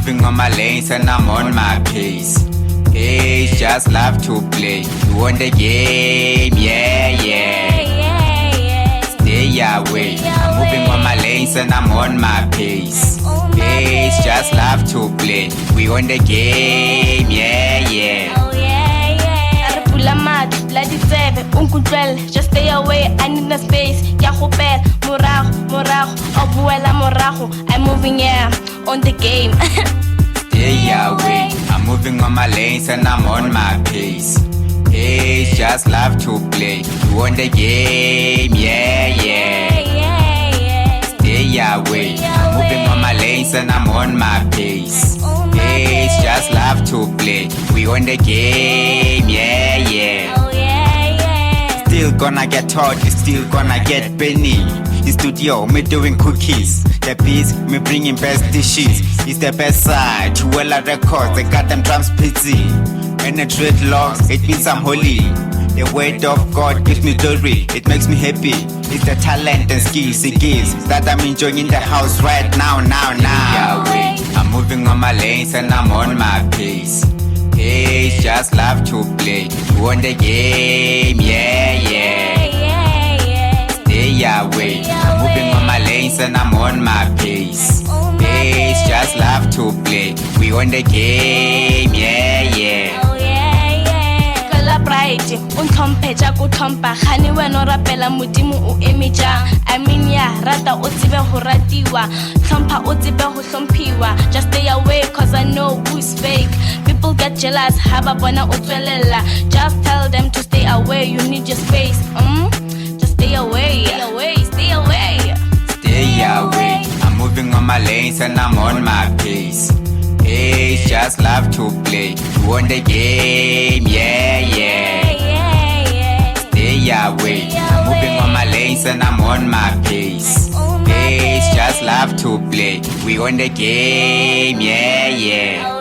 moving on my lanes and I'm on my pace. Pace, just love to play. You want the game, yeah, yeah. Stay away. I'm moving on my lanes and I'm on my pace. Pace, just love to play. We on the game, yeah, yeah. Just stay away, I need the space. I'm moving, yeah, on the game. Stay away. I'm moving on my lanes and I'm on my pace. Pace, just love to play. You on the game, yeah, yeah. Stay away. I'm moving on my lanes and I'm on my pace. Pace, just love to play. We on the game, yeah, yeah. Still gonna get taught, still gonna get penny. The studio, me doing cookies. The beats, me bringing best dishes. It's the best side, Chuela Records, they got them drums pizzy. And the dreadlocks, it means I'm holy. The word of God gives me glory, it makes me happy. It's the talent and skills it gives that I'm enjoying in the house right now. Yeah, I'm moving on my lanes and I'm on my pace. Pace, just love to play. You on the game, yeah, yeah. Stay away. I'm moving on my lanes and I'm on my pace. Pace, just love to play. We on the game, yeah, yeah. Pride, untompeja kutompa khani wena rapela modimo o emija. I mean yeah, rata o tsebe ho ratiwa, tlhompha o tsebe ho hlomphiwa. Just stay away cause I know who's fake. People get jealous, ha ba bona o tswelela. Just tell them to stay away, you need your space. Just stay away. Stay away. I'm moving on my lanes and I'm on my pace. Pace, just love to play. You on the game, yeah, yeah. Stay away. I'm moving on my lanes and I'm on my pace. Pace, just love to play. We on the game, yeah, yeah.